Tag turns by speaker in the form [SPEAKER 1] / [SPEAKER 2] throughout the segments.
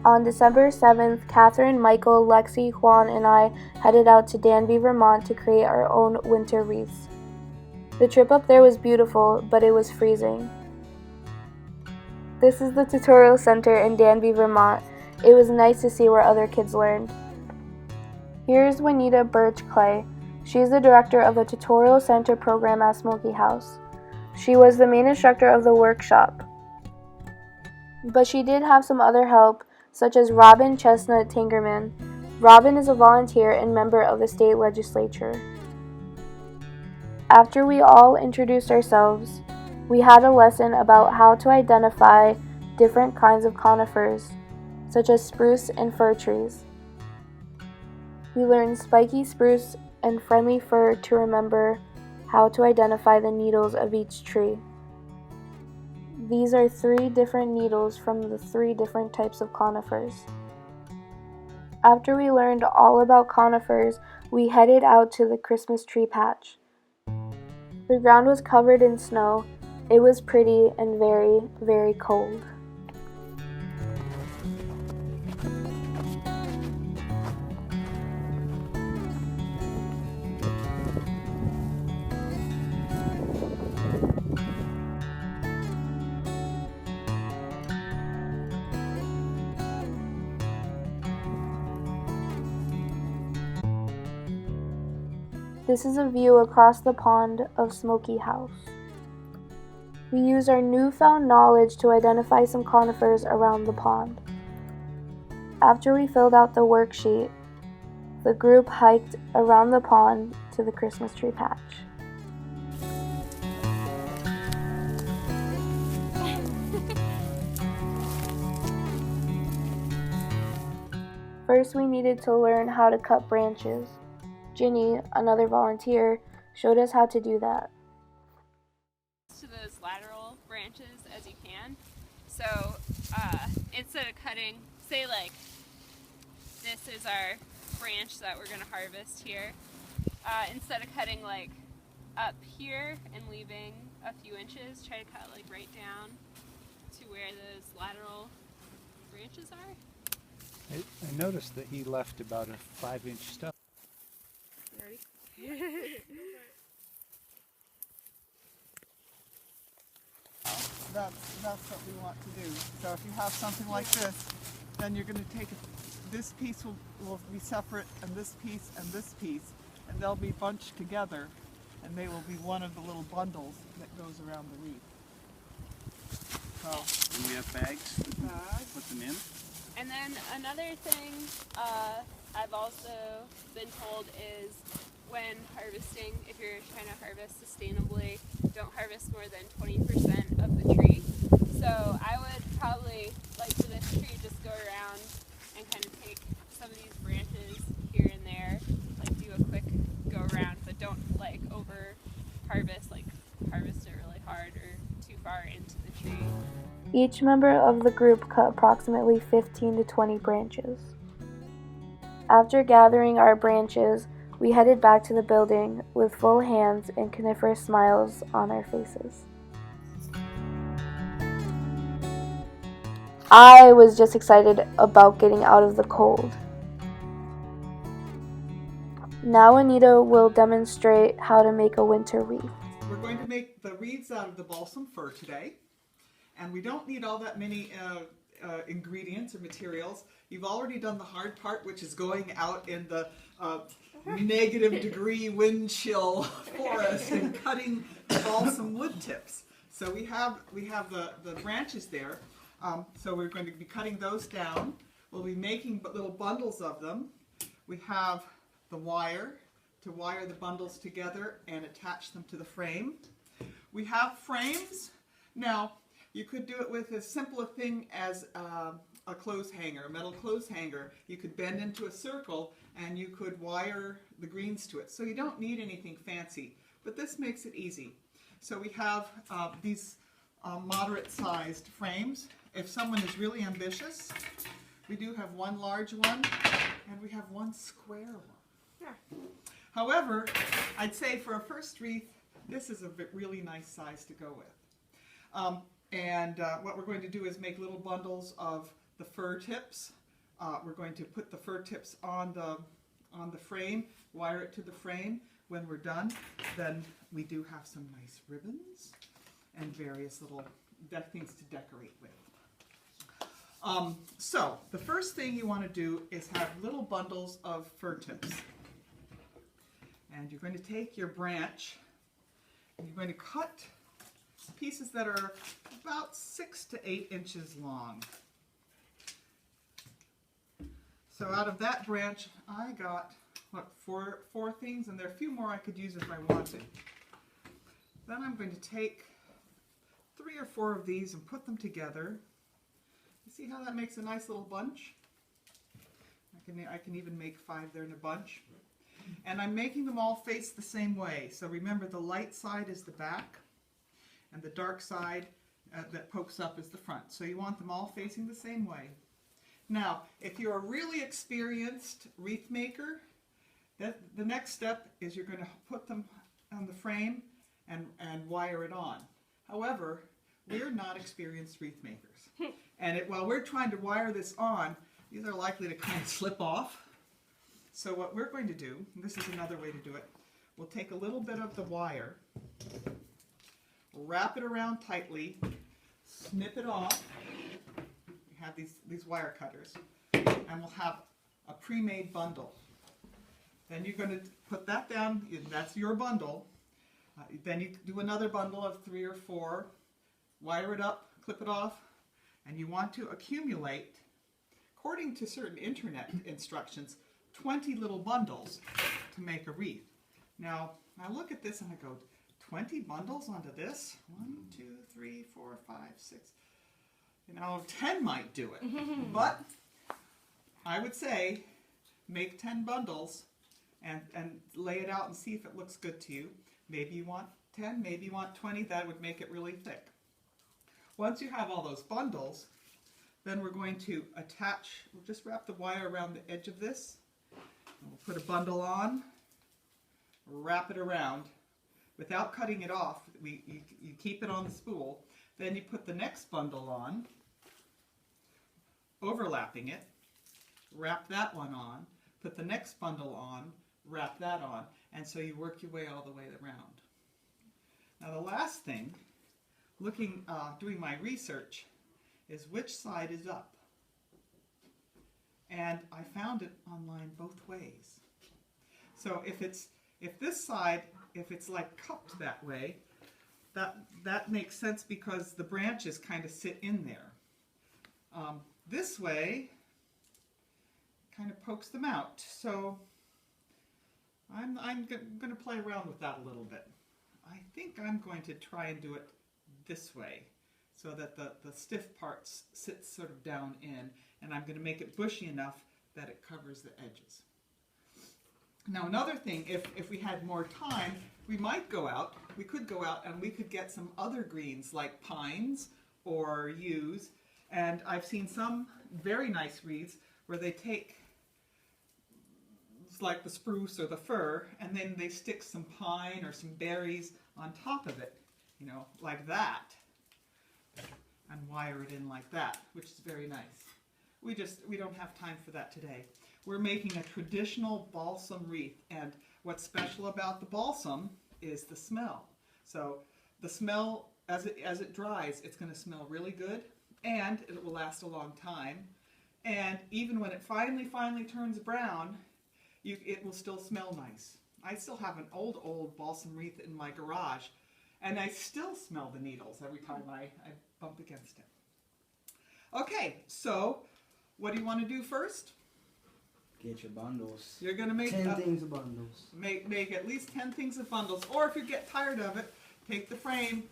[SPEAKER 1] On December 7th, Catherine, Michael, Lexi, Juan, and I headed out to Danby, Vermont to create our own winter wreaths. The trip up there was beautiful, but it was freezing. This is the tutorial center in Danby, Vermont. It was nice to see where other kids learned. Here's Juanita Birch-Clay. She's the director of the Tutorial Center program at Smoky House. She was the main instructor of the workshop. But she did have some other help, such as Robin Chestnut Tangerman. Robin is a volunteer and member of the state legislature. After we all introduced ourselves, we had a lesson about how to identify different kinds of conifers, such as spruce and fir trees. We learned spiky spruce and friendly fir to remember how to identify the needles of each tree. These are 3 different needles from the 3 different types of conifers. After we learned all about conifers, we headed out to the Christmas tree patch. The ground was covered in snow. It was pretty and very, very cold. This is a view across the pond of Smoky House. We used our newfound knowledge to identify some conifers around the pond. After we filled out the worksheet, the group hiked around the pond to the Christmas tree patch. First, we needed to learn how to cut branches. Ginny, another volunteer, showed us how to do that.
[SPEAKER 2] To those lateral branches as you can. So instead of cutting, say like this is our branch that we're going to harvest here, instead of cutting like up here and leaving a few inches, try to cut like right down to where those lateral branches are.
[SPEAKER 3] I noticed that he left about a 5-inch stump.
[SPEAKER 2] Ready?
[SPEAKER 4] That's what we want to do. So if you have something like this, then you're going to take this piece will be separate, and this piece, and they'll be bunched together, and they will be one of the little bundles that goes around the wreath. So,
[SPEAKER 3] Do we have bags? Put them in.
[SPEAKER 2] And then another thing I've also been told is when harvesting, if you're trying to harvest sustainably, don't harvest more than 20% of the tree. So I would probably, like for this tree, just go around and kind of take some of these branches here and there, like do a quick go around, but don't like over harvest, like harvest it really hard or too far into the tree.
[SPEAKER 1] Each member of the group cut approximately 15 to 20 branches. After gathering our branches, we headed back to the building with full hands and coniferous smiles on our faces. I was just excited about getting out of the cold. Now Anita will demonstrate how to make a winter wreath.
[SPEAKER 4] we're going to make the wreaths out of the balsam fir today. And we don't need all that many ingredients or materials. You've already done the hard part, which is going out in the -degree wind chill forest and cutting balsam wood tips. So we have the branches there. So we're going to be cutting those down. We'll be making little bundles of them. We have the wire to wire the bundles together and attach them to the frame. We have frames. Now, you could do it with as simple a thing as a clothes hanger, a metal clothes hanger. You could bend into a circle and you could wire the greens to it. So you don't need anything fancy, but this makes it easy. So we have these moderate-sized frames. If someone is really ambitious, we do have one large one and we have one square one. Yeah. However, I'd say for a first wreath, this is a really nice size to go with. What we're going to do is make little bundles of the fir tips. We're going to put the fir tips on the frame, wire it to the frame. When we're done, then we do have some nice ribbons and various little things to decorate with. So the first thing you want to do is have little bundles of fir tips. And you're going to take your branch and you're going to cut pieces that are about 6 to 8 inches long. So out of that branch, I got, what, four things, and there are a few more I could use if I wanted. Then I'm going to take 3 or 4 of these and put them together. You see how that makes a nice little bunch? I can even make 5 there in a bunch. And I'm making them all face the same way. So remember, the light side is the back, and the dark side that pokes up is the front. So you want them all facing the same way. Now, if you're a really experienced wreath maker, the next step is you're going to put them on the frame and wire it on. However, we're not experienced wreath makers. And while we're trying to wire this on, these are likely to kind of slip off. So what we're going to do, and this is another way to do it, we'll take a little bit of the wire, wrap it around tightly, snip it off. We have these wire cutters, and we'll have a pre-made bundle. Then you're going to put that down, that's your bundle. Then you do another bundle of 3 or 4, wire it up, clip it off, and you want to accumulate, according to certain internet instructions, 20 little bundles to make a wreath. Now, I look at this and I go, 20 bundles onto this? 1, 2, 3, 4, 5, 6. 10 might do it. But I would say make 10 bundles and lay it out and see if it looks good to you. Maybe you want 10, maybe you want 20. That would make it really thick. Once you have all those bundles, then we're going to attach, we'll just wrap the wire around the edge of this. We'll put a bundle on, wrap it around. Without cutting it off, you keep it on the spool. Then you put the next bundle on, overlapping it, wrap that one on, put the next bundle on, wrap that on, and so you work your way all the way around. Now the last thing, doing my research, is which side is up. And I found it online both ways. So if this side, if it's like cupped that way, that makes sense because the branches kind of sit in there. This way kind of pokes them out. So I'm going to play around with that a little bit. I think I'm going to try and do it this way so that the stiff parts sit sort of down in, and I'm going to make it bushy enough that it covers the edges. Now another thing, if we had more time, we could go out and we could get some other greens like pines or yews, and I've seen some very nice wreaths where they take, it's like the spruce or the fir, and then they stick some pine or some berries on top of it, like that, and wire it in like that, which is very nice. We don't have time for that today. We're making a traditional balsam wreath, and what's special about the balsam is the smell. So the smell, as it dries, it's going to smell really good, and it will last a long time. And even when it finally turns brown, it will still smell nice. I still have an old balsam wreath in my garage, and I still smell the needles every time I bump against it. Okay, so what do you want to do first?
[SPEAKER 5] Get your bundles.
[SPEAKER 4] You're going to make
[SPEAKER 5] 10 things of bundles.
[SPEAKER 4] Make at least 10 things of bundles, or if you get tired of it, take the frame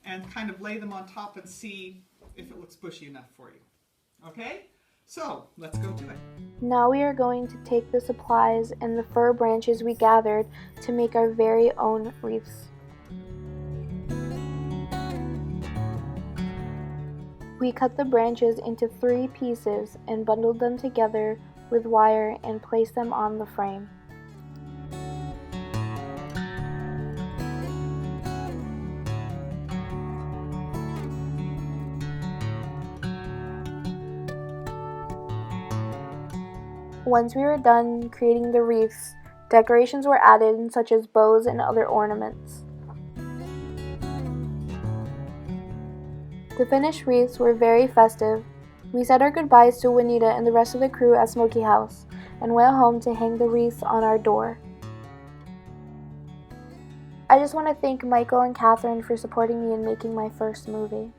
[SPEAKER 4] and kind of lay them on top and see if it looks bushy enough for you. Okay? So, let's go do it.
[SPEAKER 1] Now we are going to take the supplies and the fir branches we gathered to make our very own wreaths. We cut the branches into 3 pieces and bundled them together with wire and placed them on the frame. Once we were done creating the wreaths, decorations were added such as bows and other ornaments. The finished wreaths were very festive. We said our goodbyes to Juanita and the rest of the crew at Smoky House and went home to hang the wreaths on our door. I just want to thank Michael and Catherine for supporting me in making my first movie.